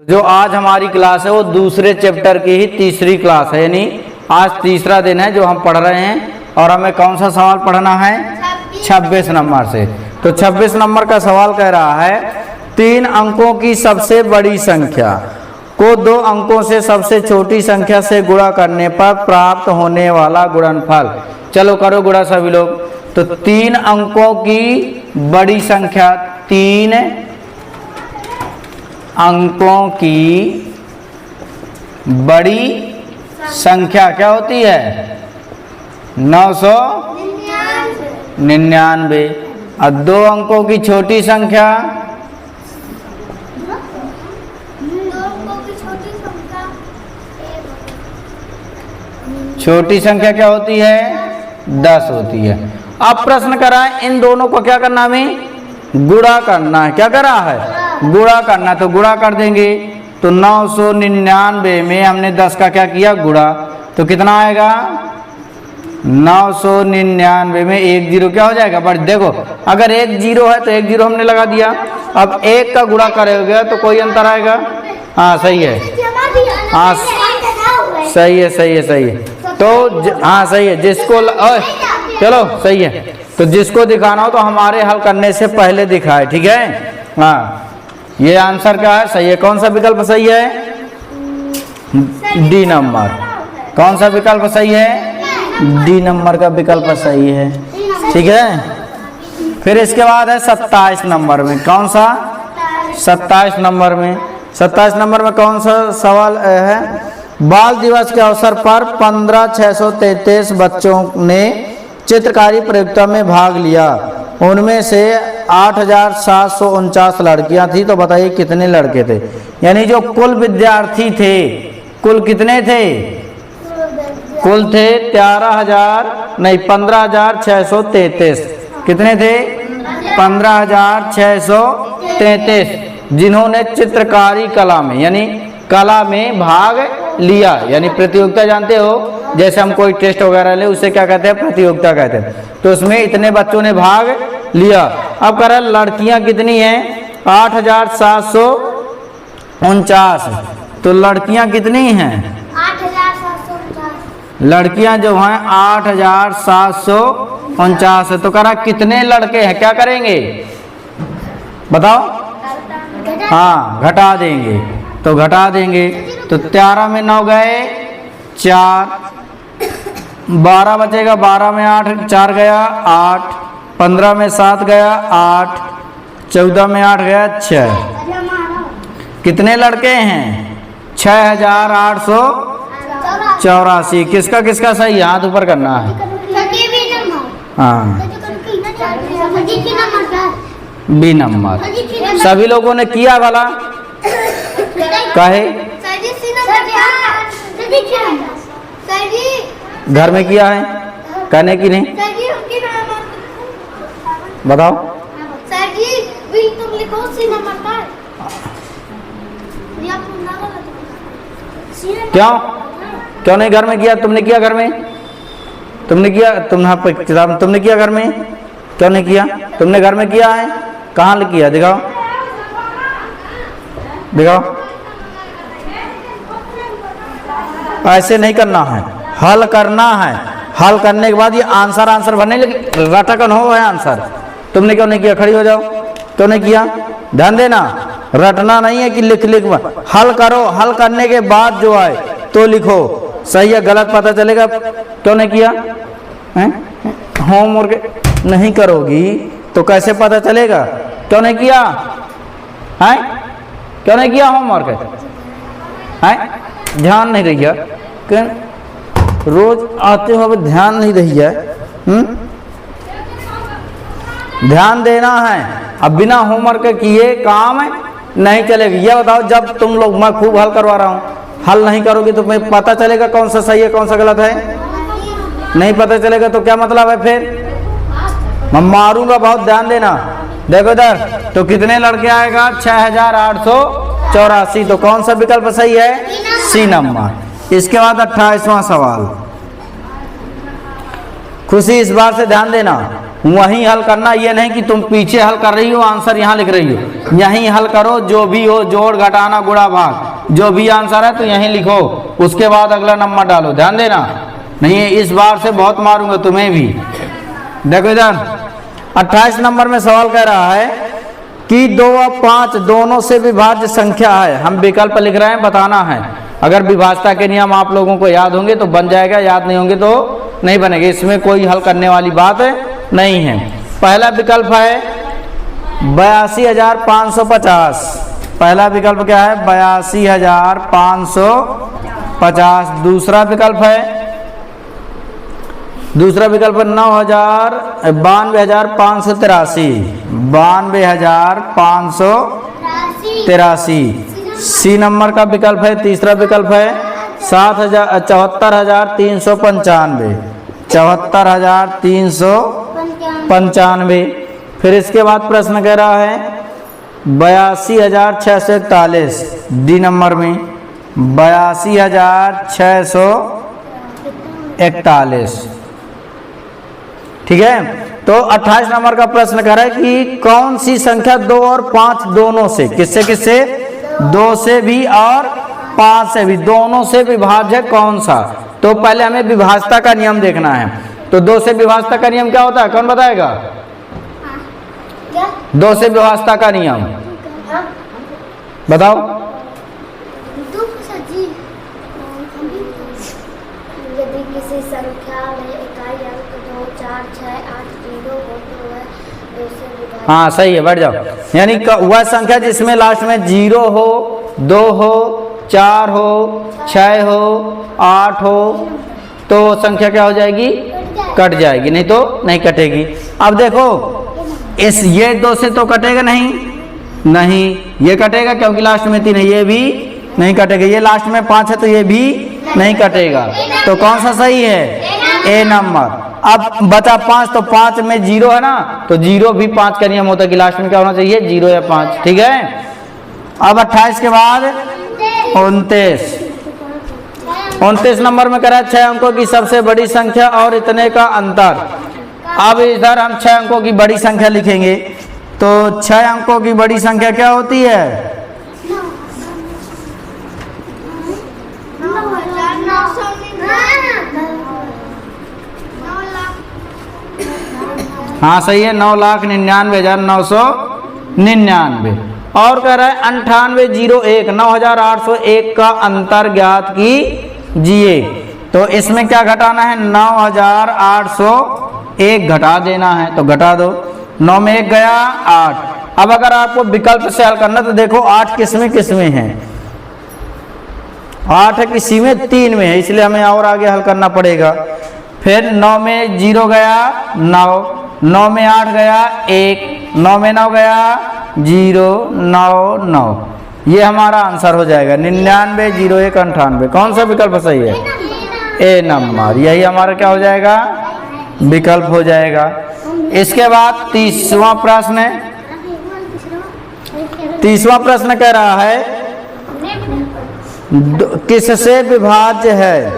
जो आज हमारी क्लास है वो दूसरे चैप्टर की ही तीसरी क्लास है, यानी आज तीसरा दिन है जो हम पढ़ रहे हैं। और हमें कौन सा सवाल पढ़ना है? 26 नंबर से। तो 26 नंबर का सवाल कह रहा है 3 अंकों की सबसे बड़ी संख्या को 2 अंकों से सबसे छोटी संख्या से गुणा करने पर प्राप्त होने वाला गुणनफल। चलो करो गुणा सभी लोग। तो 3 अंकों की बड़ी संख्या, 3 अंकों की बड़ी संख्या क्या होती है? 999। और 2 अंकों की छोटी संख्या, छोटी संख्या क्या होती है? 10 होती है। अब प्रश्न करा है इन दोनों को क्या करना, हमें गुणा करना है। क्या करा है? गुणा करना। तो गुणा कर देंगे। तो 999 में हमने 10 का क्या किया? गुणा। तो कितना आएगा? 999 में 1 जीरो क्या हो जाएगा? बट देखो अगर 1 जीरो है तो 1 जीरो हमने लगा दिया। अब 1 का गुणा करोगे तो कोई अंतर आएगा? हाँ सही है, हाँ सही है, सही है, सही है। तो हाँ सही है। जिसको चलो सही है। तो जिसको दिखाना हो तो हमारे हल करने से पहले दिखाए, ठीक है। हाँ ये आंसर क्या है? सही है। कौन सा विकल्प सही है? D number. कौन सा विकल्प सही है? डी नंबर का विकल्प सही है, ठीक है। फिर इसके बाद है 27 नंबर में। कौन सा? 27 नंबर में। 27 नंबर में कौन सा सवाल है? बाल दिवस के अवसर पर 15,633 बच्चों ने चित्रकारी प्रतियोगिता में भाग लिया। उनमें से 8,749 लड़कियां थी। तो बताइए कितने लड़के थे? यानी जो कुल विद्यार्थी थे, कुल कितने थे? कुल थे 15,633। कितने थे? 15,633 जिन्होंने चित्रकारी कला में, यानी कला में भाग लिया। यानी प्रतियोगिता जानते हो, जैसे हम कोई टेस्ट वगैरह ले उसे क्या कहते हैं? प्रतियोगिता कहते हैं। तो उसमें इतने बच्चों ने भाग लिया। अब कह रहा लड़कियां कितनी हैं? 8,749। तो लड़कियां कितनी हैं? 8,749। लड़कियां जो हैं 8,749 है। तो कह रहा कितने लड़के हैं? क्या करेंगे बताओ? हाँ घटा देंगे। तो घटा देंगे। तो 13 में 9 गए 4, 12 बचेगा। 12 में 8 4 गया 8, 15 में 7 गया 8, 14 में 8 गया 6। कितने लड़के हैं? 6,884। किसका किसका सही? हाथ ऊपर करना है। हाँ बी नंबर। सभी लोगों ने किया वाला कहे घर में किया है? कहने की नहीं बताओ? सर जी तुम लिखो सी नंबर पर। क्यों क्यों नहीं घर में किया? तुमने किया घर में? तुमने किया? तुमने किया घर में? क्यों नहीं किया? तुमने घर में किया है? कहाँ किया? दिखाओ दिखाओ। ऐसे नहीं करना है, हल करना है। हल करने के बाद ये आंसर भरने लगे, रटकन हो है आंसर। तुमने क्यों नहीं किया? खड़ी हो जाओ। क्यों नहीं किया? ध्यान देना, रटना नहीं है कि लिख हल करो। हल करने के बाद जो आए तो लिखो। सही है गलत पता चलेगा। क्यों नहीं किया? होमवर्क नहीं करोगी तो कैसे पता चलेगा? क्यों नहीं किया है? क्यों नहीं किया होमवर्क है? ध्यान नहीं रही है कि रोज आते हो, अब ध्यान नहीं रही है। ध्यान देना है। अब बिना होमवर्क किए काम नहीं चलेगा। ये बताओ जब तुम लोग, मैं खूब हल करवा रहा हूँ, हल नहीं करोगे तो तुम्हें पता चलेगा कौन सा सही है कौन सा गलत है? नहीं पता चलेगा तो क्या मतलब है? फिर मैं मारूंगा बहुत। ध्यान देना। देखो इधर। तो कितने लड़के आएगा? 6,884। तो कौन सा विकल्प सही है? C number. इसके बाद 28वां सवाल। खुशी इस बार से ध्यान देना। वहीं हल करना, ये नहीं कि तुम पीछे हल कर रही हो आंसर यहाँ लिख रही हो, यहीं हल करो, जो भी हो, जोड़ घटाना गुणा भाग, जो भी आंसर है तो यहीं लिखो, उसके बाद अगला नंबर डालो। ध्यान देना, नहीं इस बार से बहुत मारूंगा तुम्हें भी। देखो इधर 28 नंबर में सवाल कह रहा है कि 2 और 5 दोनों से विभाज्य संख्या है। हम विकल्प लिख रहे हैं, बताना है। अगर विभाज्यता के नियम आप लोगों को याद होंगे तो बन जाएगा, याद नहीं होंगे तो नहीं बनेगा, इसमें कोई हल करने वाली बात नहीं है। पहला विकल्प है 82,550। पहला विकल्प क्या है? 82,550। दूसरा विकल्प है 92,583। 92,583। सी नंबर का विकल्प है। तीसरा विकल्प है 74,395। 74,395। फिर इसके बाद प्रश्न कह रहा है 82,641। डी नंबर में 82,641। ठीक है, तो 28 नंबर का प्रश्न कह रहा है कि कौन सी संख्या 2 और 5 दोनों से, किससे किससे? 2 से भी और 5 से भी, दोनों से विभाज्य है कौन सा? तो पहले हमें विभाज्यता का नियम देखना है। तो 2 से विभाज्यता का नियम क्या होता है, कौन बताएगा? 2 से विभाज्यता का नियम बताओ। यदि किसी संख्या में इकाई अंक 2, 4, 6, 8, 0 हो तो वह 2 से विभाजित। हाँ सही है, बढ़ जाओ। यानी वह संख्या जिसमें लास्ट में 0 हो, 2 हो, 4 हो, 6 हो, 8 हो, तो संख्या क्या हो जाएगी? कट जाएगी, नहीं तो नहीं कटेगी। अब देखो इस ये 2 से तो कटेगा नहीं, ये कटेगा क्योंकि लास्ट में 3 है, ये भी नहीं कटेगा। ये लास्ट में 5 है तो ये भी नहीं कटेगा। तो कौन सा सही है? ए नंबर। अब बचा 5, तो 5 में 0 है ना, तो 0 भी 5 का नियम होता है कि लास्ट में क्या होना चाहिए? 0 या 5। ठीक है, अब 28 के बाद 29 नंबर में करा 6 अंकों की सबसे बड़ी संख्या और इतने का अंतर। अब इधर हम 6 अंकों की बड़ी संख्या लिखेंगे, तो 6 अंकों की बड़ी संख्या क्या होती है? हाँ सही है, 9,99,999। और कह रहा है 9801, 9,801 का अंतर ज्ञात कीजिए। तो इसमें क्या घटाना है? 9,801 घटा देना है, तो घटा दो। 9 में 1 गया 8। अब अगर आपको विकल्प से हल करना तो देखो 8 किसमें है? 8 है किसी में? 3 में है, इसलिए हमें और आगे हल करना पड़ेगा। फिर 9 में 0 गया 9, 9 में 8 गया 1, 9 में 9 गया 0, 9, 9। ये हमारा आंसर हो जाएगा 99,0198। कौन सा विकल्प सही है? ए नंबर। यही हमारा क्या हो जाएगा? विकल्प हो जाएगा। इसके बाद 30वां प्रश्न है। 30वां प्रश्न कह रहा है किससे विभाज्य है?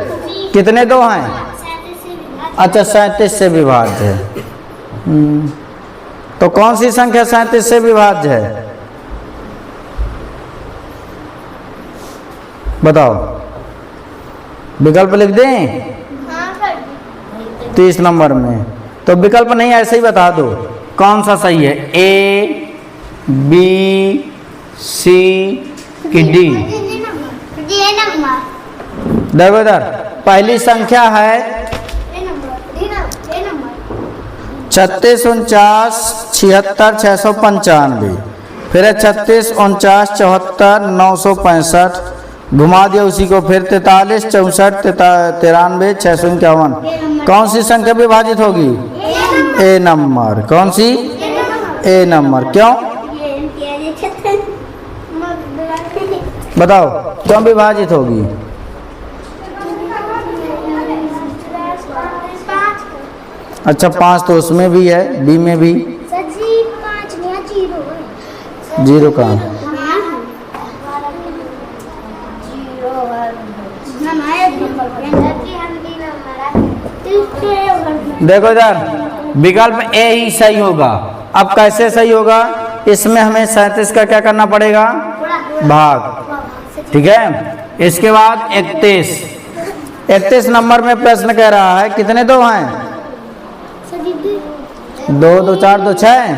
कितने 2 हैं? अच्छा 37 से विभाज्य है। तो कौन सी संख्या 37 से विभाज्य है? बताओ, विकल्प लिख दें 30 नंबर में? तो विकल्प नहीं, ऐसे ही बता दो कौन सा सही है, ए, बी, सी कि डी? देखो इधर पहली संख्या है 36, 49, 76, 695। फिर है 36, 49, 74, 965। घुमा दिया उसी को। फिर 43, 64, 93, 651। कौन सी संख्या विभाजित होगी? ए नंबर। कौन सी? ए नंबर। क्यों बताओ, क्यों विभाजित होगी? अच्छा 5 तो उसमें भी है, डी में भी 0 का। देखो इधर विकल्प ए ही सही होगा। अब कैसे सही होगा, इसमें हमें 37 का क्या करना पड़ेगा, भाग। ठीक है, इसके बाद 31 नंबर में प्रश्न कह रहा है कितने दो हैं, 2 2 4 2 6,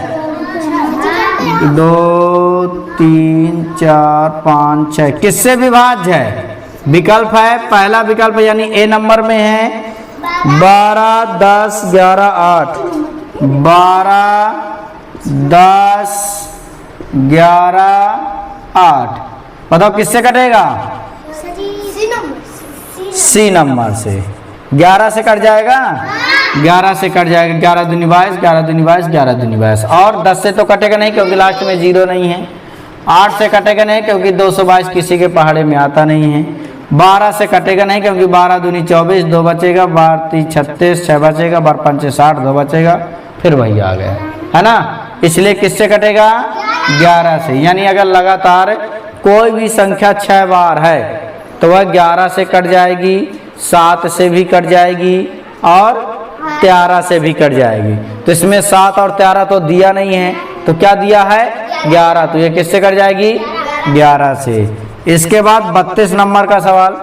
2 3 4 5 6 किससे विभाज्य है, विकल्प है पहला विकल्प यानी ए नंबर में है 12 10 11 8, 12 10 11 8, बताओ किससे कटेगा, सी नंबर से। 11 से कट जाएगा, 11 से कट जाएगा, 11 दूनी 22, 11 दूनी 22, 11 दूनी 22, और 10 से तो कटेगा नहीं क्योंकि लास्ट में 0 नहीं है। 8 से कटेगा नहीं क्योंकि 222 किसी के पहाड़े में आता नहीं है। 12 से कटेगा नहीं क्योंकि 12 दूनी 24, 2 बचेगा, 12 3 36, 6 बचेगा, 12 5 60, 2 बचेगा, फिर वही आ गया, है ना। इसलिए किससे कटेगा, 11 से। यानी अगर लगातार कोई भी संख्या 6 बार है तो वह 11 से कट जाएगी, 7 से भी कट जाएगी और 13 से भी कट जाएगी। तो इसमें 7 और 13 तो दिया नहीं है, तो क्या दिया है, 11, तो ये किससे कट जाएगी, 11 से। इसके बाद 32 नंबर का सवाल।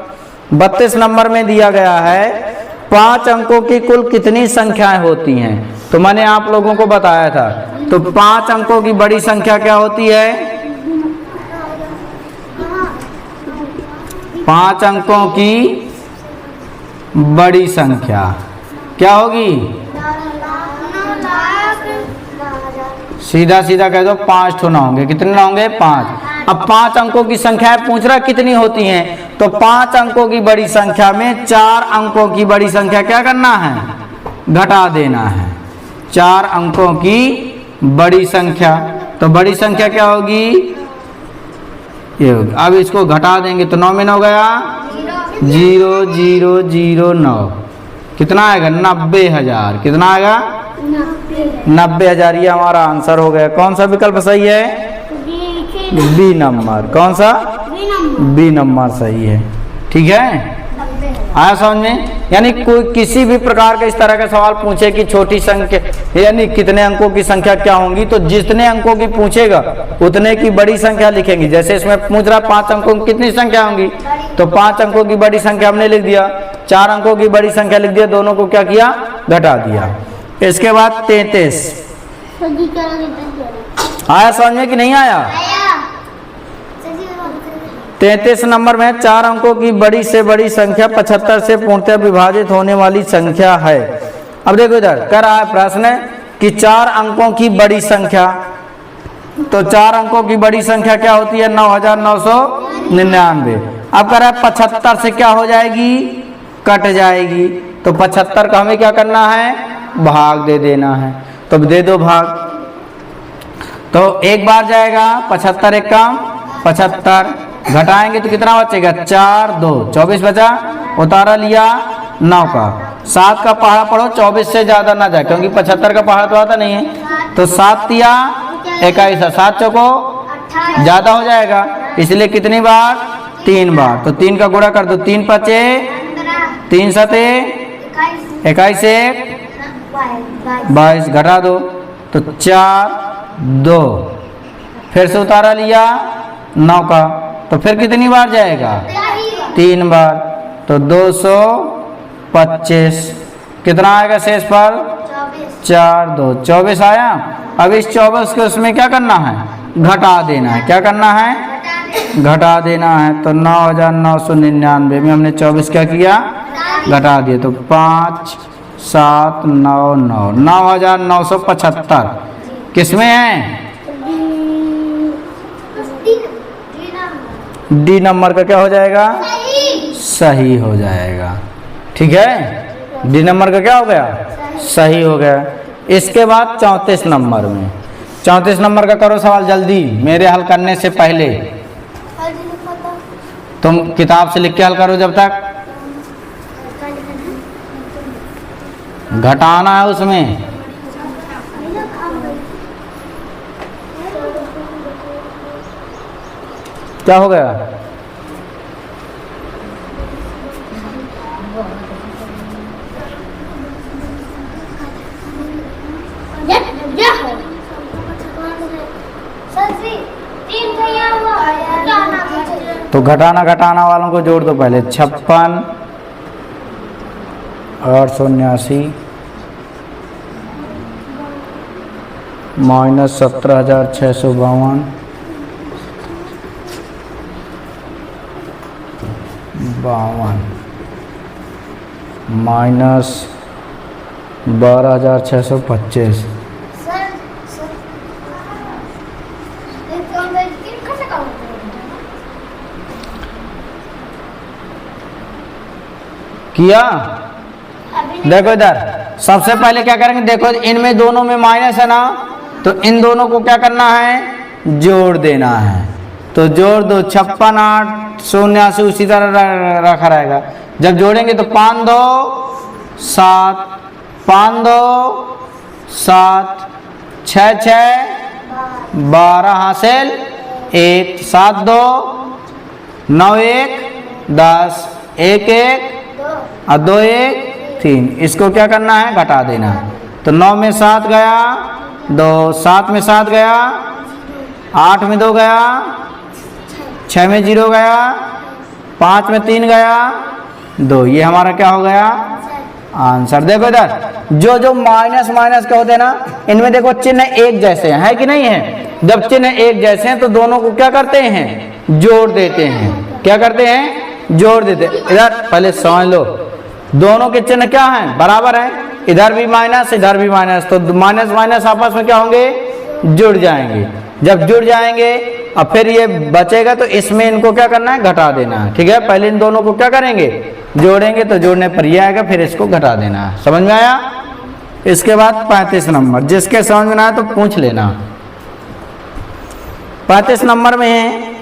32 नंबर में दिया गया है 5 अंकों की कुल कितनी संख्याएं होती हैं। तो मैंने आप लोगों को बताया था, तो 5 अंकों की बड़ी संख्या क्या होती है, 5 अंकों की बड़ी संख्या क्या होगी, सीधा सीधा कह दो 5 ठो ना होंगे, कितने ना होंगे, 5। अब 5 अंकों की संख्या पूछ रहा कितनी होती हैं, तो 5 अंकों की बड़ी संख्या में 4 अंकों की बड़ी संख्या क्या करना है, घटा देना है। 4 अंकों की बड़ी संख्या, तो बड़ी संख्या क्या होगी, ये होगी। अब इसको घटा देंगे तो 9 में 9 गया, 0 0 0 9, कितना आएगा, 90,000। कितना आएगा, 90,000। ये हमारा आंसर हो गया। कौन सा विकल्प सही है, बी नंबर। कौन सा, बी नंबर सही है। ठीक है, आया समझ में। यानी कोई किसी भी प्रकार का इस तरह का सवाल पूछे कि छोटी संख्या यानी कितने अंकों की संख्या क्या होंगी, तो जितने अंकों की पूछेगा उतने की बड़ी संख्या लिखेंगे। जैसे इसमें पूछ रहा 5 अंकों की कितनी संख्या होंगी, तो 5 अंकों की बड़ी संख्या हमने लिख दिया, 4 अंकों की बड़ी संख्या लिख दिया, दोनों को क्या किया, घटा दिया। इसके बाद 33 आया समझ में कि नहीं आया। 33 नंबर में 4 अंकों की बड़ी से बड़ी संख्या 75 से पूर्णतः विभाजित होने वाली संख्या है। अब देखो इधर कह रहा है प्रश्न कि 4 अंकों की बड़ी संख्या, तो 4 अंकों की बड़ी संख्या क्या होती है, 9,999। अब कह रहा है 75 से क्या हो जाएगी, कट जाएगी, तो 75 का हमें क्या करना है, भाग दे देना है। तो दे दो भाग, तो एक बार जाएगा 75 एक काम 75, घटाएंगे तो कितना बचेगा, 4 2 24 बचा, उतारा लिया 9 का, 7 का पहाड़ा पढ़ो 24 से ज्यादा ना जाए क्योंकि 75 का पहाड़ा तो आता नहीं है, तो 7 दिया 21, 7 चौको ज्यादा हो जाएगा, इसलिए कितनी बार, 3 बार। तो 3 का गुणा कर दो, 3 पचे 3 सते 21 22, घटा दो तो 4 2, फिर से उतारा लिया 9 का, तो फिर कितनी बार जाएगा, 3 बार, तो 225। कितना आएगा शेष पर, 4 2 24 आया। अब इस 24 को उसमें क्या करना है, घटा देना है। क्या करना है, घटा देना है। तो 9,999 में हमने 24 क्या किया, घटा दिया, तो 5 7 9 9, 9,975 किसमें है, डी नंबर का क्या हो जाएगा, सही हो जाएगा। ठीक है, डी नंबर का क्या हो गया, सही हो गया। इसके बाद 34 नंबर में, 34 नंबर का करो सवाल जल्दी, मेरे हल करने से पहले। तुम किताब से लिख के हल करो, जब तक घटाना है उसमें। क्या हो गया, तो घटाना वालों को जोड़ दो पहले। 56 879 माइनस 17,652 माइनस 12,625। किया? देखो इधर सबसे पहले क्या करेंगे, देखो इनमें दोनों में माइनस है ना, तो इन दोनों को क्या करना है, जोड़ देना है। तो जोड़ दो, 56 879 उसी तरह रखा रहेगा। जब जोड़ेंगे तो 5 2 7 5 2 7 6 6 12 हासिल 1 7 2 9 1 10 1 1 और 2 1 3। इसको क्या करना है, घटा देना है। तो 9 में 7 गया 2, 7 में 7 गया, 8 में 2 गया, 6 में 0 गया, 5 में 3 गया 2। ये हमारा क्या हो गया, आंसर। देखो इधर जो जो माइनस माइनस के होते हैं ना, इनमें देखो चिन्ह एक जैसे हैं, है कि नहीं है? जब चिन्ह एक जैसे हैं तो दोनों को क्या करते हैं, जोड़ देते हैं। क्या करते हैं, जोड़ देते हैं। इधर पहले समझ लो, दोनों के चिन्ह क्या हैं, बराबर है। इधर भी माइनस इधर भी माइनस, तो माइनस माइनस आपस में क्या होंगे, जुड़ जाएंगे। जब जुड़ जाएंगे और फिर ये बचेगा तो इसमें इनको क्या करना है, घटा देना है। ठीक है, पहले इन दोनों को क्या करेंगे, जोड़ेंगे, तो जोड़ने पर ये आएगा, फिर इसको घटा देना है। समझ में आया? इसके बाद 35 नंबर, जिसके समझ में ना आए तो पूछ लेना। 35 नंबर में है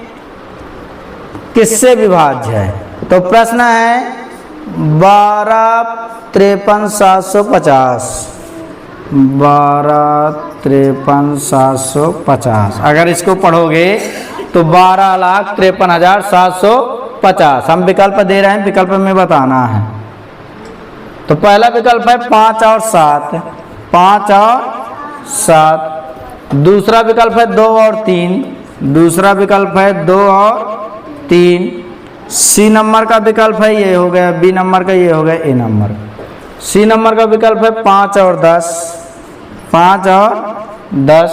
किससे विभाज्य है, तो प्रश्न है 12 53 750 12 53 750। अगर इसको पढ़ोगे तो 12,53,750। हम विकल्प दे रहे हैं, विकल्प में बताना है। तो पहला विकल्प है 5 और 7, 5 और 7। दूसरा विकल्प है 2 और 3, दूसरा विकल्प है 2 और 3। सी नंबर का विकल्प है ये हो गया, बी नंबर का ये हो गया, ए नंबर। सी नंबर का विकल्प है 5 और 10, 5 और 10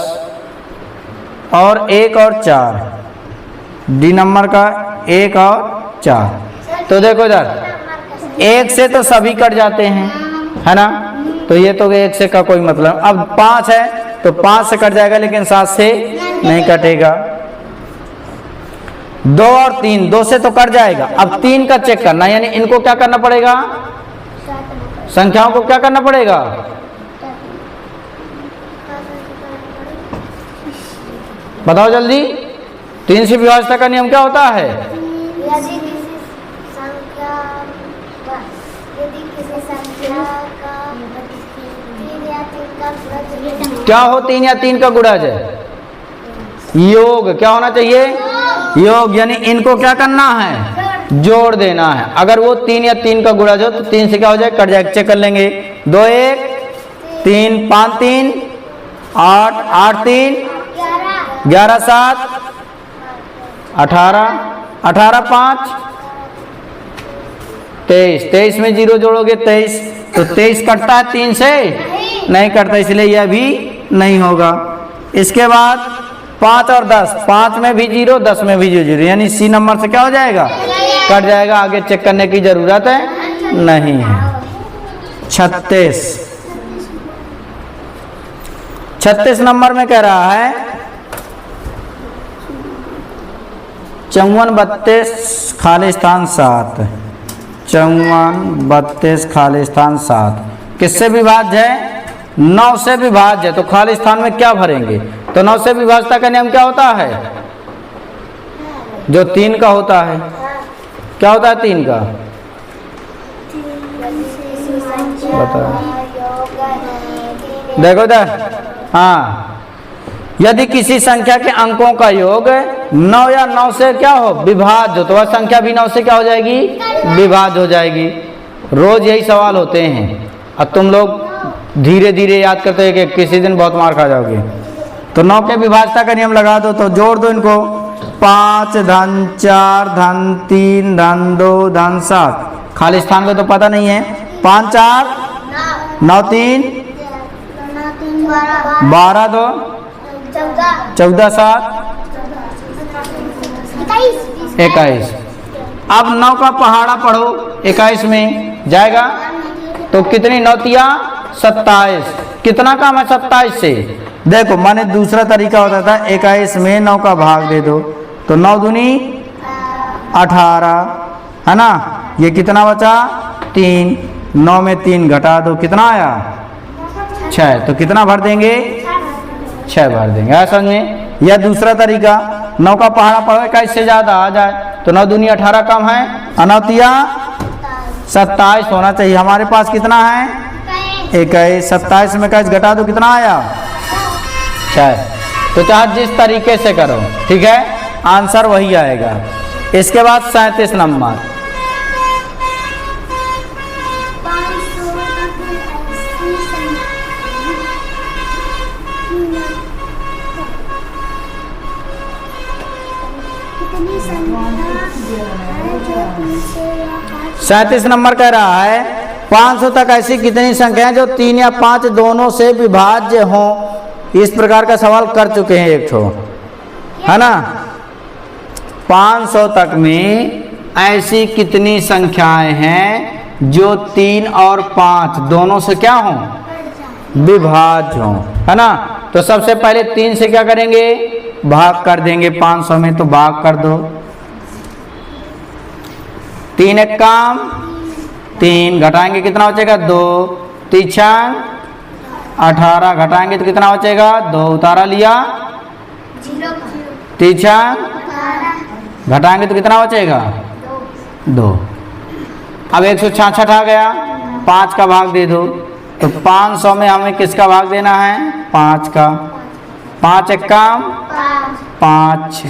और 1 और 4। डी नंबर का 1 और 4। तो देखो इधर 1 से तो सभी कट जाते हैं, है ना, तो ये तो 1 से का कोई मतलब। अब 5 है तो 5 से कट जाएगा, लेकिन 7 से नहीं कटेगा। 2 और 3, 2 से तो कट जाएगा। अब 3 का चेक करना, यानी इनको क्या करना पड़ेगा, संख्याओं को क्या करना पड़ेगा, बताओ जल्दी। 3 से विभाज्यता का नियम क्या होता है, यदि किसी संख्या का 3 या 3 का गुणज, क्या हो 3 या 3 का गुणज है, योग। क्या होना चाहिए, योग। यानी इनको क्या करना है, जोड़ देना है। अगर वो 3 या 3 का गुणज हो तो 3 से क्या हो जाए, कट जाए। चेक कर लेंगे, 2 1 3 5 3 8 8 3 11 7 18 18 5 23। 23 में 0 जोड़ोगे 23, तो 23 कटता है 3 से, नहीं कटता, इसलिए यह भी नहीं होगा। इसके बाद 5 और 10, 5 में भी 0 10 में भी 0, यानी सी नंबर से क्या हो जाएगा, कट जाएगा। आगे चेक करने की जरूरत है नहीं है। 36 नंबर में कह रहा है 54 32 खाली स्थान 7, 54 32 खाली स्थान 7 किससे विभाज्य है, 9 से विभाज्य है। तो खाली स्थान में क्या भरेंगे, तो 9 से विभाज्यता का नियम क्या होता है, जो 3 का होता है। क्या होता है 3 का, बताओ। देखो इधर, हाँ, यदि किसी संख्या के अंकों का योग 9 या 9 से क्या हो, विभाज्य हो, तो वह संख्या भी 9 से क्या हो जाएगी, विभाज्य हो जाएगी। रोज यही सवाल होते हैं, अब तुम लोग धीरे धीरे याद करते हैं कि किसी दिन बहुत मार खा जाओगे। तो 9 के विभाज्यता का नियम लगा दो, तो जोड़ दो इनको। 5 धन 4 धन 3 धन 2 धन 7, खाली स्थान को तो पता नहीं है। 5 4 9 3 12 2 14 7 21। अब 9 का पहाड़ा पढ़ो 21 में जाएगा तो कितनी 9 तिया 27, कितना काम है 27 से। देखो माने दूसरा तरीका होता था 21 में 9 का भाग दे दो तो 9 दूनी 18 है ना, ये कितना बचा 3, 9 में 3 घटा दो कितना आया 6, तो कितना भर देंगे 6 भर देंगे। ऐसा में या दूसरा तरीका 9 का पहाड़ा पढ़ो 21 से ज़्यादा आ जाए तो 9 दूनी 18 कम है, 9 तिया 27 होना चाहिए। हमारे पास कितना है 21, 27 में 21 घटा दो कितना आया 6। तो चाहे जिस तरीके से करो ठीक है आंसर वही आएगा। इसके बाद 37 नंबर, सैंतीस नंबर कह रहा है 500 तक ऐसी कितनी संख्या है जो 3 या 5 दोनों से विभाज्य हों। इस प्रकार का सवाल कर चुके हैं एक ठो है ना। 500 तक में ऐसी कितनी संख्याएं हैं जो 3 और 5 दोनों से क्या हों विभाज्य हों है ना। तो सबसे पहले 3 से क्या करेंगे भाग कर देंगे 500 में, तो भाग कर दो 3 एक काम 3 घटाएंगे कितना बचेगा 2, 3 18 घटाएंगे तो कितना बचेगा 2 उतारा लिया 3 घटाएंगे तो कितना बचेगा 2। अब 166 आ गया 5 का भाग दे दो तो 500 में हमें किसका भाग देना है 5 का। 5 एक काम 5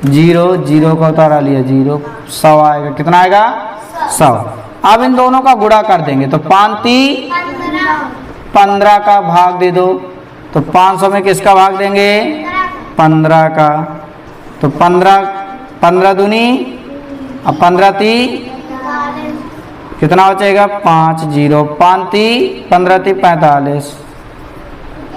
0 0 का उतारा लिया 0, 100 आएगा कितना आएगा 100। अब इन दोनों का गुणा कर देंगे तो 5 15 का भाग दे दो तो 500 में किसका भाग देंगे 15 का। तो 15 दूनी अब 15 ती कितना बचेगा 5 0, 5 ती 15 ती 45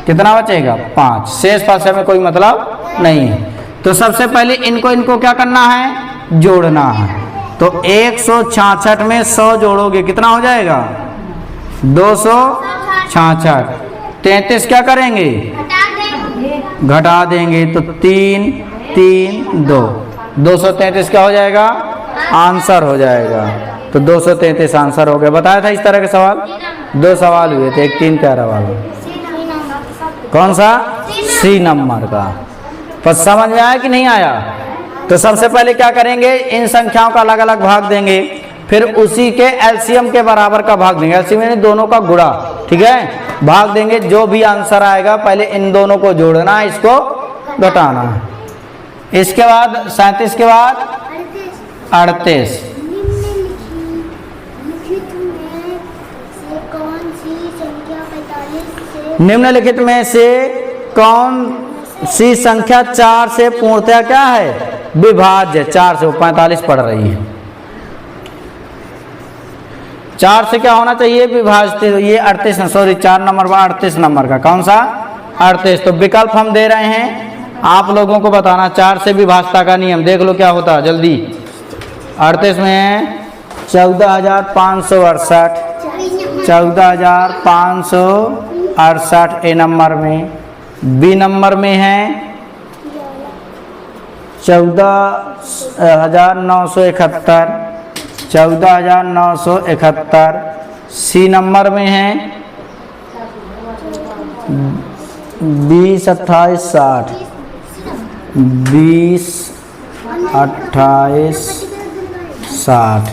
कितना बचेगा 5। शेष पासे में कोई मतलब नहीं है। तो सबसे पहले इनको क्या करना है जोड़ना है। तो 166 में 100 जोड़ोगे कितना हो जाएगा 266। 33 क्या करेंगे घटा देंगे तो 3 3 2, 233 क्या हो जाएगा आंसर हो जाएगा। तो 233 आंसर हो गया। बताया था इस तरह के सवाल 2 सवाल हुए थे, एक 3 प्यारा वाला। कौन सा सी नंबर का। पर समझ में आया कि नहीं आया। तो सबसे पहले क्या करेंगे इन संख्याओं का अलग अलग भाग देंगे, फिर उसी के एलसीएम के बराबर का भाग देंगे। एलसीएम यानी दोनों का गुणा ठीक है भाग देंगे। जो भी आंसर आएगा पहले इन दोनों को जोड़ना है, इसको घटाना है। इसके बाद 37 के बाद 38। निम्नलिखित में से कौन सी संख्या 4 से पूर्णतया क्या है विभाज्य। 4 से 45 पढ़ रही है। 4 से क्या होना चाहिए विभाज्य। ये 38 सॉरी 4 नंबर 38 नंबर का कौन सा 38। तो विकल्प हम दे रहे हैं आप लोगों को बताना। 4 से विभाज्यता का नियम देख लो क्या होता है जल्दी। 38 में है 14,568, 14,568 ए नंबर में। बी नंबर में है 14,971, 14,971। सी नंबर में है 20, 28, 60, 20, 28, 60।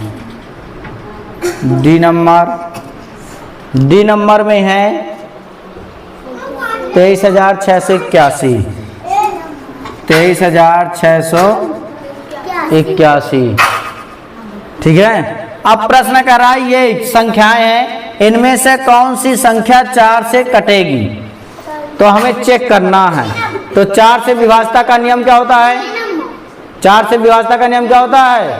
डी नंबर में है 23,681, 23,681 ठीक है। अब प्रश्न कर रहा है ये संख्याएं हैं इनमें से कौन सी संख्या 4 से कटेगी। तो हमें चेक करना है। तो 4 से विभाज्यता का नियम क्या होता है 4 से विभाज्यता का नियम क्या होता है?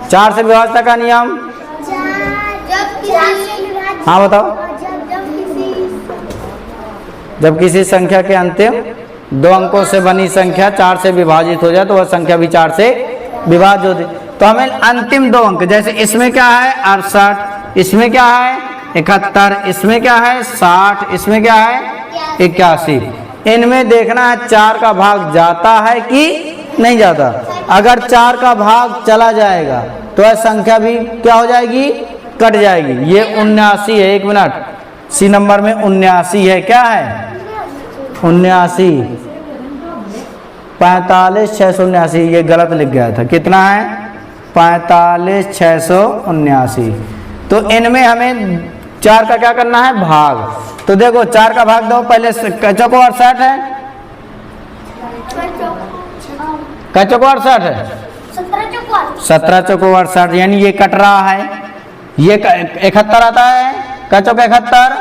4 से विभाज्यता का नियम, हाँ बताओ। जब किसी संख्या के अंतिम 2 अंकों से बनी संख्या 4 से विभाजित हो जाए तो वह संख्या भी 4 से विभाज्य होती। तो हमें अंतिम 2 अंक, जैसे इसमें क्या है 68, इसमें क्या है 71, इसमें क्या है 60, इसमें क्या है 81, इनमें देखना है 4 का भाग जाता है कि नहीं जाता। अगर 4 का भाग चला जाएगा तो वह संख्या भी क्या हो जाएगी? कट जाएगी। ये 79 है, 1 मिनट, सी नंबर में 79 है, क्या है 79, 45,679, ये गलत लिख गया था, कितना है 45,679। तो इनमें हमें 4 का क्या करना है? भाग। तो देखो 4 का भाग दो, पहले कच्चों को 68 है, कच्चों को 68 है, 17 चौको 68, यानी ये कट रहा है। ये 71 आता है, कच्चों का 71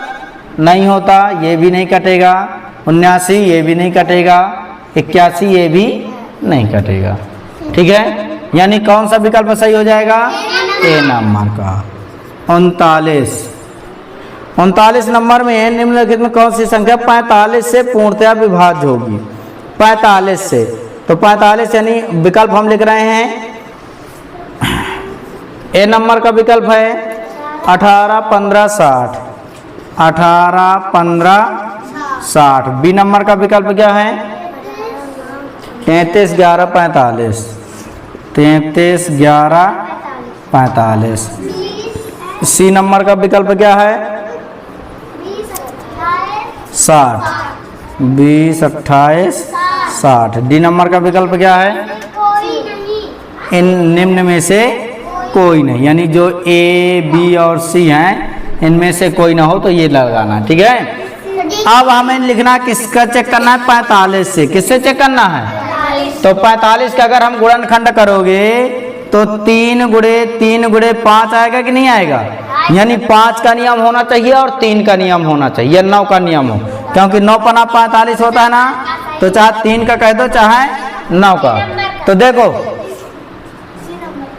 नहीं होता, ये भी नहीं कटेगा। 79 ये भी नहीं कटेगा, 81 ये भी नहीं कटेगा। ठीक है, यानी कौन सा विकल्प सही हो जाएगा? ए नंबर का 39 नंबर में निम्नलिखित में कौन सी संख्या 45 से पूर्णतया विभाज्य होगी? 45 से, तो 45 यानी विकल्प हम लिख रहे हैं, ए नंबर का विकल्प है 18, 15, 60, 18, 15, 60। बी नंबर का विकल्प क्या है? 33, 11, 45, 33, 11, 45। सी नंबर का विकल्प क्या है? 60, 20, 28, 60। डी नंबर का विकल्प क्या है? इन निम्न में से कोई नहीं, यानी जो ए, बी और सी हैं इनमें से कोई ना हो तो ये लगाना। ठीक है, अब हमें लिखना किसका चेक करना है? 45 से। किससे चेक करना है? तो 45 का अगर हम गुणनखंड करोगे तो 3 गुणे 3 गुणे 5 आएगा कि नहीं आएगा? यानी 5 का नियम होना चाहिए और 3 का नियम होना चाहिए, 9 का नियम हो, क्योंकि 9 पना 45 होता है ना, तो चाहे 3 का कह दो चाहे 9 का। तो देखो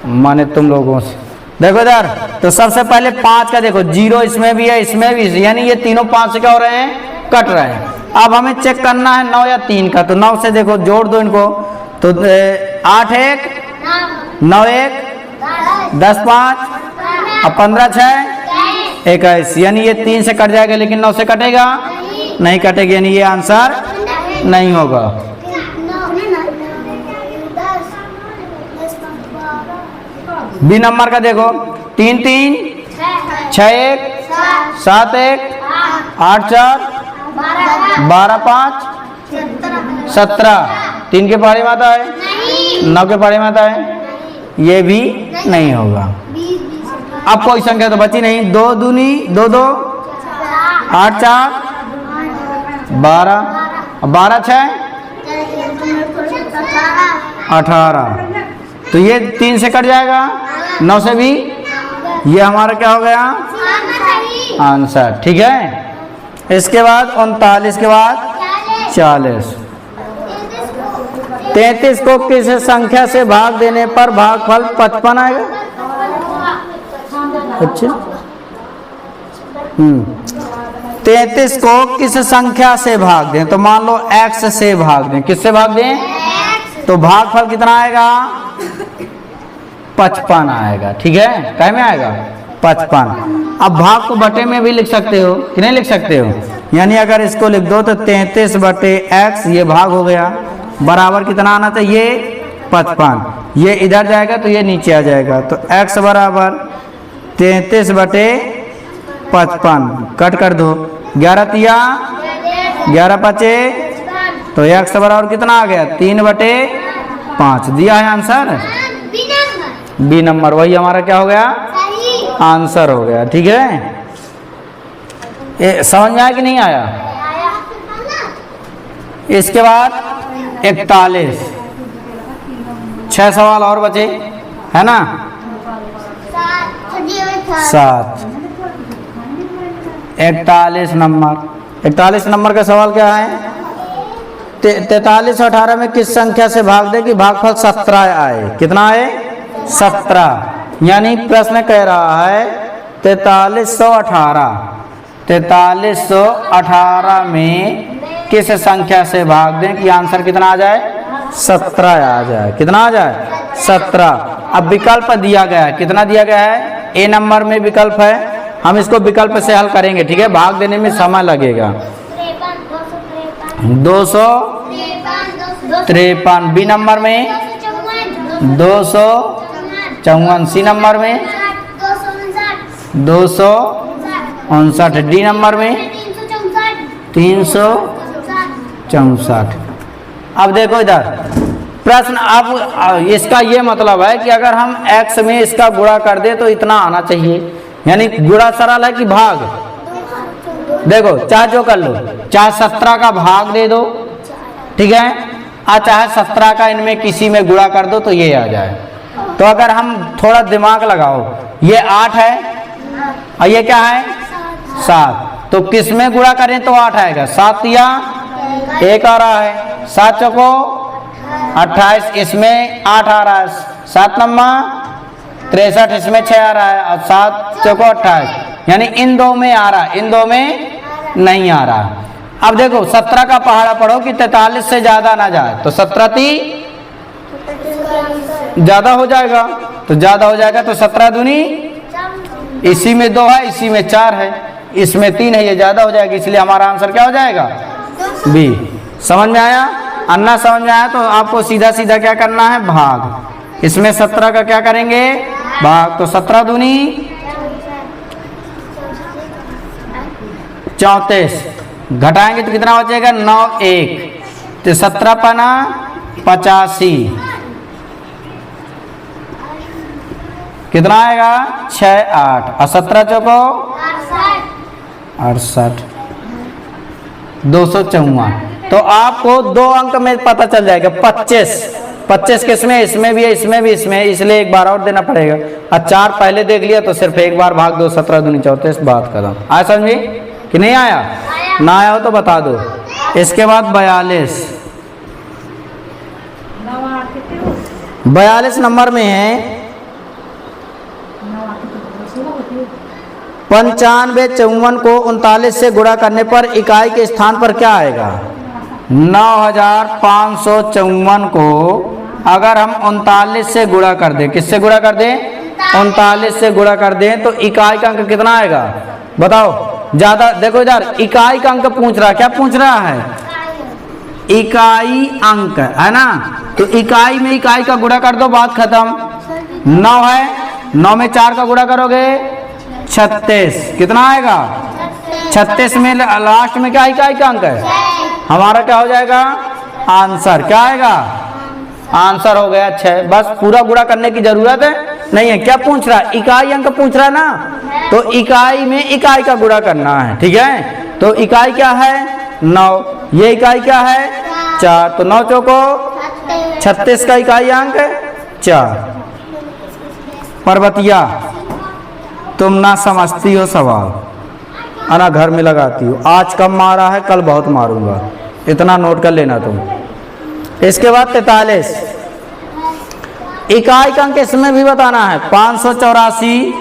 माने तुम लोगों से देखो इधर, तो सबसे पहले 5 का देखो, 0 इसमें भी है, इसमें भी, यानी ये तीनों 5 से क्या हो रहे हैं? कट रहे हैं। अब हमें चेक करना है 9 या 3 का, तो 9 से देखो जोड़ दो इनको, तो 8 1 9 1 10 5 और 15 6 21, यानी ये 3 से कट जाएगा, लेकिन 9 से कटेगा नहीं कटेगा, यानी ये आंसर नहीं होगा। बी नंबर का देखो, 3 3 6 1 7 1 8 4 12 5 17। 3 के पहाड़ी में आता है, 9 के पहाड़ी में आता है, ये भी नहीं होगा। अब कोई संख्या तो बची नहीं, 2 दूनी 2 2 8 4 12 12 6 18, तो ये 3 से कट जाएगा, 9 से भी, ये हमारा क्या हो गया? आंसर। ठीक है, इसके बाद 39 के बाद 40। 33 को किस संख्या से भाग देने पर भागफल 55 आएगा? अच्छा, 33 को किस संख्या से भाग दें? तो मान लो x से भाग दें, किससे भाग दें? तो भागफल कितना आएगा? 55 आएगा। ठीक है, क्या में आएगा? 55। अब भाग को बटे में भी लिख सकते हो कि नहीं लिख सकते हो? यानी अगर इसको लिख दो तो 33 बटे x, ये भाग हो गया, बराबर कितना आना चाहिए? 55। ये इधर जाएगा तो ये नीचे आ जाएगा, तो x बराबर 33 बटे 55, कट कर दो, 11 तिया 11 पचे, तो x बराबर कितना आ गया? 3 बटे 5 दिया है आंसर। बी नंबर वही हमारा क्या हो गया? आंसर हो गया। ठीक है, ये समझ में आया कि नहीं आया? इसके बाद 41, 6 सवाल और बचे है ना? 7। 41 नंबर, 41 नंबर का सवाल क्या है? 43 और 18 में किस संख्या से भाग दे कि भागफल 17 आए? कितना आए? 17। यानी प्रश्न कह रहा है 4318 में किस संख्या से भाग दें कि आंसर कितना आ जाए? 17 आ जाए। कितना आ जाए? 17। अब विकल्प दिया गया है, कितना दिया गया है? ए नंबर में विकल्प है, हम इसको विकल्प से हल करेंगे, ठीक है, भाग देने में समय लगेगा। 253। बी नंबर में 254। सी नंबर में 259। डी नंबर में 364। अब देखो इधर प्रश्न, अब इसका ये मतलब है कि अगर हम x में इसका गुणा कर दे तो इतना आना चाहिए, यानी गुणा सरल है कि भाग? देखो चाहे जो कर लो, चाहे 17 का भाग दे दो, ठीक है, और चाहे 17 का इनमें किसी में गुणा कर दो तो ये आ जाए। तो अगर हम थोड़ा दिमाग लगाओ, ये 8 है और ये क्या है? 7, तो किस में गुणा करें तो 8 आएगा? 7 या 1 आ रहा है, 7 चौको 28, इसमें 8 आ रहा है, 7 नंबर 63, इसमें 6 आ रहा है, और 7 चौको 28, यानी इन दो में आ रहा है, इन दो में नहीं आ रहा। अब देखो 17 का पहाड़ा पढ़ो कि 43 से ज्यादा ना जाए, तो 17 ज्यादा हो जाएगा, तो ज्यादा हो जाएगा तो 17 दूनी, इसी में 2 है, इसी में 4 है, इसमें 3 है, ये ज्यादा हो जाएगा, इसलिए हमारा आंसर क्या हो जाएगा? बी। समझ में आया? अन्ना समझ में आया तो आपको सीधा सीधा क्या करना है? भाग। इसमें 17 का क्या करेंगे? भाग। तो 17 दूनी 34, घटाएंगे तो कितना बचेगा? 9 1, तो 17 पना 85, कितना आएगा? 6 8, और 17 चौको 68, 254। तो आपको 2 अंक में पता चल जाएगा। 25 किसमें? इसमें भी है, इसमें भी, इसमें, इसलिए एक बार और देना पड़ेगा। और 4 पहले देख लिया तो सिर्फ एक बार भाग दो, 17 दूनी 34, बात खत्म। आया समझी कि नहीं आया? ना आया हो तो बता दो। इसके बाद 42 नंबर में है 9554 को 39 से गुणा करने पर इकाई के स्थान पर क्या आएगा? 9554 को अगर हम 39 से गुणा कर दें, किससे गुणा कर दें? 39 से गुणा कर दें तो इकाई का अंक कितना आएगा? बताओ। ज्यादा देखो इधर, इकाई का अंक पूछ रहा है, क्या पूछ रहा है? इकाई अंक, है ना? तो इकाई में इकाई का गुणा कर दो, बात खत्म। 9 है, 9 में 4 का गुणा करोगे 36, कितना आएगा? 36 में लास्ट में क्या इकाई का अंक है? हमारा क्या हो जाएगा? आंसर क्या आएगा? आंसर हो गया 6। बस पूरा गुणा करने की जरूरत है नहीं है। क्या पूछ रहा है? इकाई अंक पूछ रहा है ना, तो इकाई में इकाई का गुणा करना है, ठीक है। तो इकाई क्या है? 9, ये इकाई क्या है? 4, तो 9 चौको 36 का इकाई अंक 4। पर्वतिया तुम ना समझती हो सवाल, अना घर में लगाती हो। आज कम मारा है, कल बहुत मारूंगा, इतना नोट कर लेना तुम। इसके बाद 43 इकाई का अंक इसमें भी बताना है। 584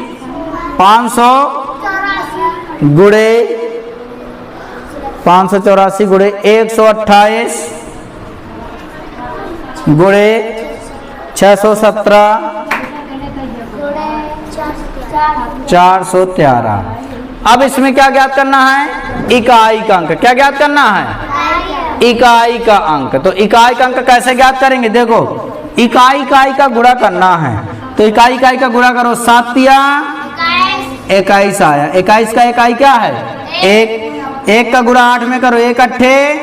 गुणे 128 गुणे 617 413। अब इसमें क्या ज्ञात करना है? इकाई का अंक। क्या ज्ञात करना है? इकाई का अंक। तो इकाई का अंक कैसे ज्ञात करेंगे? देखो, इकाई इकाई का गुणा करना है, तो इकाई इकाई का गुणा करो। 7 या 21 आया। 21 का इकाई क्या है? 1 का गुणा 8 में करो, 1 अट्ठे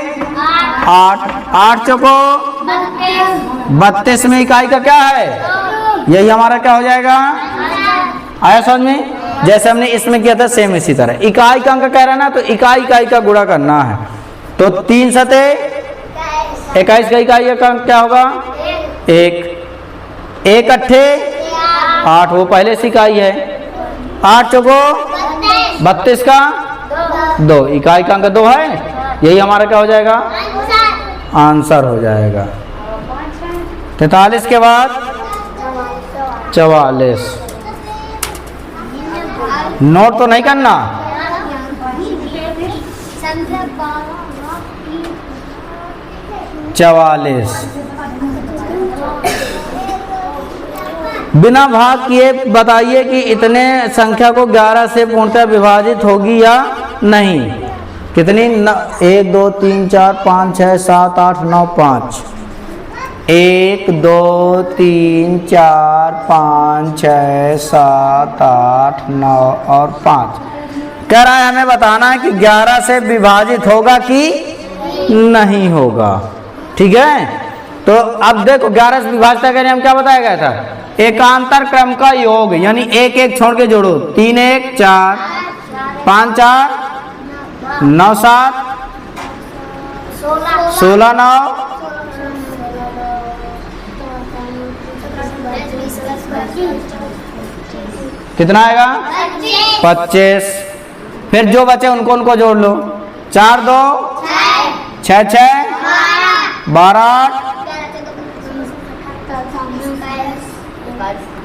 8, 8 चौको 32 में इकाई का क्या है? यही हमारा क्या हो जाएगा? आया समझ में? जैसे हमने इसमें किया था सेम इसी तरह। इकाई का अंक कह रहा है ना, तो इकाई इकाई का गुणा करना है। तो 3 सते 21 का इकाई का अंक क्या होगा? 1 अट्ठे 8, वो पहले से इकाई है। 8 चौको 32 का 2, इकाई का अंक 2 है, यही हमारा क्या हो जाएगा? आंसर हो जाएगा। 43 के बाद 44। नोट तो नहीं करना। संख्या 44। बिना भाग किए बताइए कि इतने संख्या को 11 से पूर्णतः विभाजित होगी या नहीं। कितनी? 1 2 3 4 5 6 7 8 9 5। 1 2 3 4 5 6 7 8 9 और 5। कह रहा है हमें बताना है कि 11 से विभाजित होगा कि नहीं होगा। ठीक है, तो अब देखो 11 से विभाजित करने हम क्या बताया गया था? एकांतर क्रम का योग, यानी एक एक छोड़ के जोड़ो। 3 1 4 5 4 9 7 16 9 कितना आएगा? 25। फिर जो बचे उनको उनको जोड़ लो। 4 2 6 6 12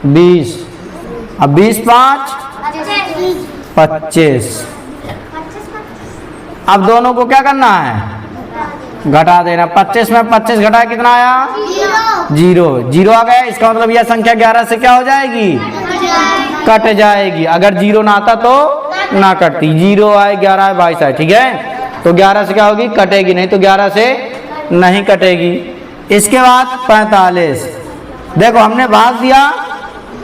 20। अब 20 5 25। अब दोनों को क्या करना है? घटा देना। 25 में 25 घटा कितना आया? 0। 0 आ गया। इसका मतलब यह संख्या 11 से क्या हो जाएगी? कट जाएगी। अगर 0 ना आता तो ना कटती। 0 आए 11 आए 22 आए। ठीक है, तो 11 से क्या होगी? कटेगी नहीं, तो 11 से नहीं कटेगी। इसके बाद 45। देखो हमने भाग दिया,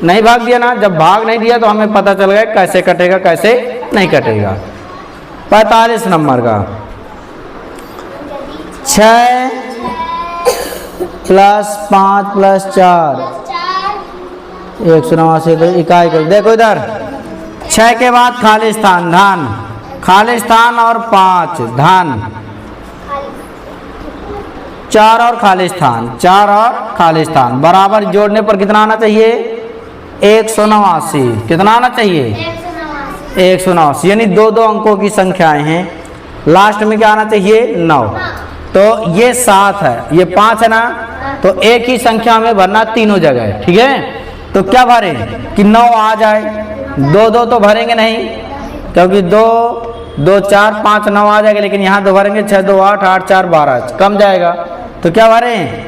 नहीं भाग दिया ना। जब भाग नहीं दिया तो हमें पता चल गया कैसे कटेगा कैसे नहीं कटेगा। 45 नंबर का 6 + 5 + 4 189। तो इकाई कर देखो इधर। 6 के बाद खाली स्थान धन, खाली स्थान और 5 धन, 4 और खाली स्थान, 4 और खाली स्थान बराबर जोड़ने पर कितना आना चाहिए? 189। कितना आना चाहिए? 189। यानी 2 अंकों की संख्याएं हैं। लास्ट में क्या आना चाहिए? 9। तो ये 7 है, ये 5 है ना, तो एक ही संख्या में भरना तीनों जगह। ठीक है, तो क्या भरे कि 9 आ जाए। 2 2 तो भरेंगे नहीं, क्योंकि 2 2 4 5 9 आ जाएगा, लेकिन यहाँ 2 भरेंगे। 6 2 8 8 4 12 कम जाएगा। तो क्या भरें?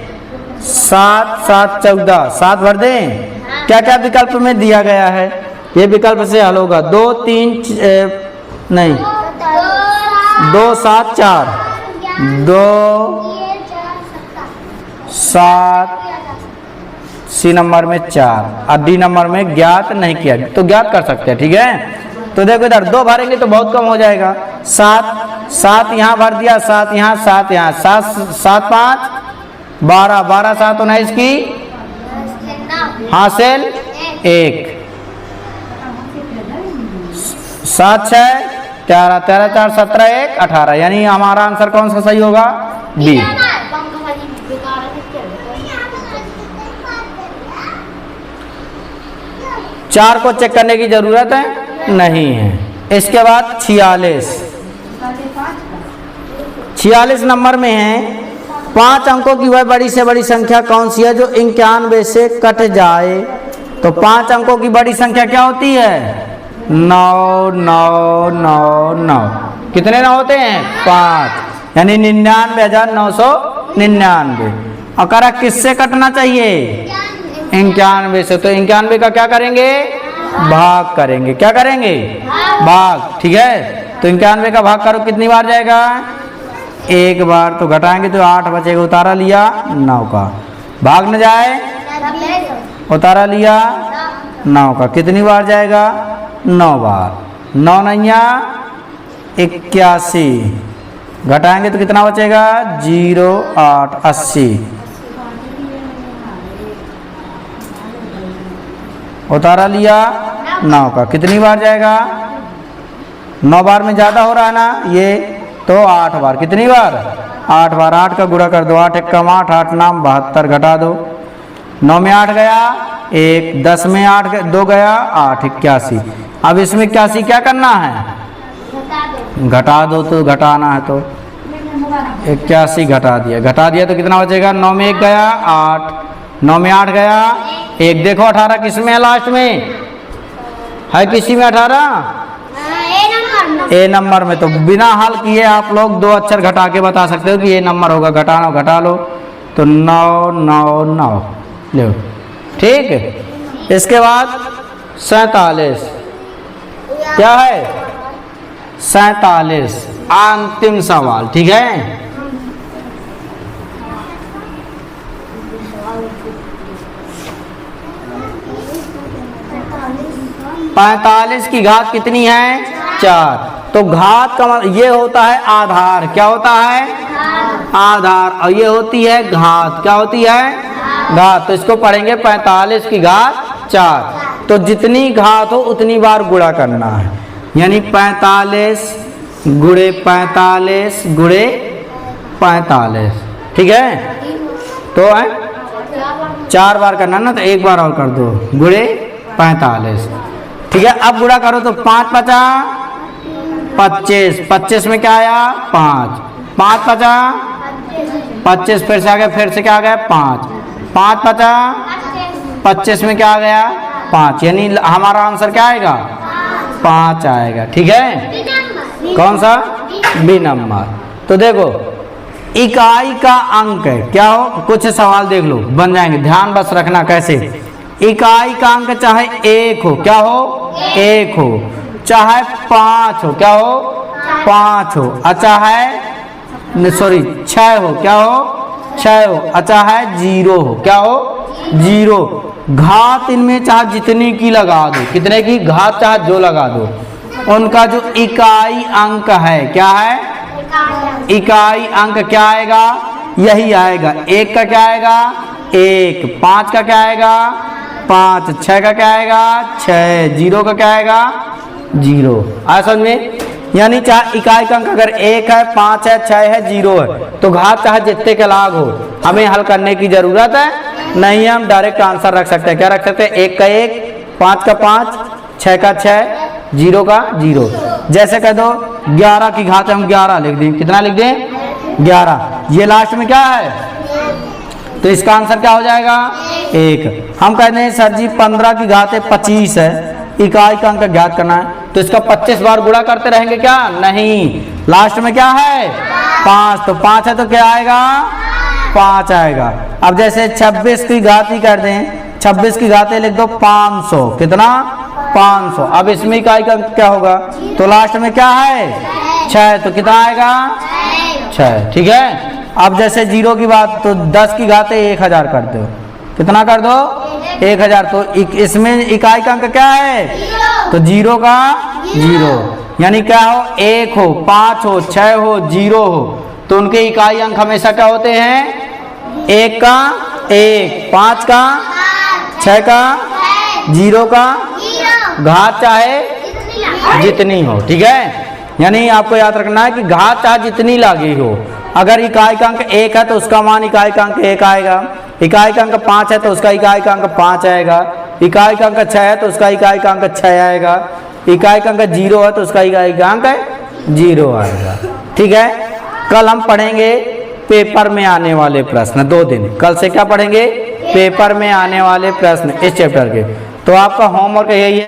7 7 14 7 भर दें। क्या क्या विकल्प में दिया गया है? ये विकल्प से हल होगा। 2 3 नहीं 2 7 4 2 7 सी नंबर में 4 और डी नंबर में ज्ञात नहीं किया, तो ज्ञात कर सकते हैं। ठीक है, तो देखो इधर 2 भरेंगे तो बहुत कम हो जाएगा। 7 7 यहाँ भर दिया, 7 यहाँ 7 यहाँ, 7 7 5 12 12 7 19 की हासिल 1। 7 6 13 13 4 17 1 18। यानी हमारा आंसर कौन सा सही होगा? बी। 4 को चेक करने की जरूरत है नहीं है। इसके बाद 46 नंबर में है 5 अंकों की वह बड़ी से बड़ी संख्या कौन सी है जो 91 से कट जाए। तो 5 अंकों की बड़ी संख्या क्या होती है? 9 9 9 9। कितने 9 होते हैं? 5। यानी 99,999। और करा किससे कटना चाहिए? 91 से। तो 91 का क्या करेंगे? भाग करेंगे। क्या करेंगे? भाग। ठीक है, तो 91 का भाग करो, कितनी बार जाएगा? 1 बार। तो घटाएंगे तो 8 बचेगा। उतारा लिया 9 का, भाग न जाए, उतारा लिया 9 का, कितनी बार जाएगा? 9 बार। 9 9 81। घटाएंगे तो कितना बचेगा? 0 8 80। उतारा लिया 9 का, कितनी बार जाएगा? 9 बार में ज़्यादा हो रहा है ना ये, तो 8 बार। कितनी बार? 8 बार। 8 का गुणा कर दो, 8 1 8 8 9 72 घटा दो। 9 में 8 गया 1, 10 में 8 2 गया 8 81। अब इसमें 81 क्या करना है? घटा दो। तो घटाना है तो 81 घटा दिया तो कितना बचेगा? 9 में 1 गया 8, 9 में 8 गया 1। देखो 18 किस में है? लास्ट में है किसी में 18? ए नंबर में। तो बिना हल किए आप लोग 2 अक्षर घटा के बता सकते हो कि ये नंबर होगा। घटा लो तो 9 9 9 लो, ठीक है। इसके बाद 47 क्या है? 47 अंतिम सवाल, ठीक है। 45 की घात कितनी है? 4। तो घात का ये होता है आधार। क्या होता है? आधार। और ये होती है घात। क्या होती है? घात। तो इसको पढ़ेंगे 45 की घात 4। तो जितनी घात हो उतनी बार गुणा करना है, यानी 45 गुणे 45 गुणे 45, ठीक है। तो 4 बार करना ना, तो 1 बार और कर दो, गुणे 45, ठीक है। अब गुणा करो तो 5 पचा 25, 25 में क्या आया? 5, 5 पचा 25, फिर से आ गया, फिर से क्या आ गया? 5, 5 पचा 25 में क्या आ गया? 5, यानी हमारा आंसर क्या आएगा? 5 आएगा, ठीक है। कौन सा? B number. तो देखो इकाई का अंक है, क्या हो? कुछ सवाल देख लो, बन जाएंगे, ध्यान बस रखना कैसे। इकाई का अंक चाहे 1 हो, क्या हो? 1 हो, चाहे 5 हो, क्या हो? 5 हो, चाहे सॉरी 6 हो, क्या हो? 6 हो, चाहे 0 हो, क्या हो? 0। घात इनमें चाहे जितनी की लगा दो, कितने की घात चाहे जो लगा दो, उनका जो इकाई अंक है, क्या है? इकाई अंक क्या आएगा? यही आएगा। 1 का क्या आएगा? 1, 5 का क्या आएगा? 5, 6 का क्या आएगा? 6, 0 का क्या आएगा? 0। आया समझ में? यानी चाहे इकाई का अंक अगर 1 है, 5 है, 6 है, 0 है, तो घात चाहे जितने के लाग हो, हमें हल करने की जरूरत है नहीं। हम डायरेक्ट आंसर रख सकते हैं। क्या रख सकते हैं? 1 का 1, 5 का 5, 6 का 6, 0 का 0। जैसे कह दो 11 की घात हम 11 लिख दें, कितना लिख दें? 11। ये लास्ट में क्या है? तो इसका आंसर क्या हो जाएगा? 1। हम कहते हैं सर जी 15 की घात 25 है, इकाई का अंक ज्ञात करना है, तो इसका 25 बार गुणा करते रहेंगे क्या? नहीं, लास्ट में क्या है? 5। तो 5 है तो क्या आएगा? 5 आएगा। अब जैसे 26 की घात ही कर दें, 26 की घातें लिख दो 500, कितना? 500। अब इसमें इकाई का अंक क्या होगा? तो लास्ट में क्या है? 6, तो कितना आएगा? 6, ठीक है। अब जैसे 0 की बात, तो 10 की घातें 1000 कर दो, कितना कर दो? 1000। तो इसमें इकाई का अंक क्या है? तो 0 का 0, यानी क्या हो? 1 हो, 5 हो, 6 हो, 0 हो, तो उनके इकाई अंक हमेशा क्या होते हैं? 1 का 1, 5 का 6 का 0 का घात चाहे जितनी हो, ठीक है। यानी आपको याद रखना है कि घात चाहे जितनी लगी हो, अगर इकाई का अंक 1 है तो उसका मान इकाई का अंक 1 आएगा, इकाई का अंक 5 है तो उसका इकाई का अंक 5 आएगा, इकाई का अंक 6 है तो उसका इकाई का अंक 6 आएगा, इकाई का अंक 0 है तो उसका इकाई का अंक 0 आएगा, ठीक है। कल हम पढ़ेंगे पेपर में आने वाले प्रश्न, 2 दिन। कल से क्या पढ़ेंगे? पेपर में आने वाले प्रश्न इस चैप्टर के। तो आपका होमवर्क यही है।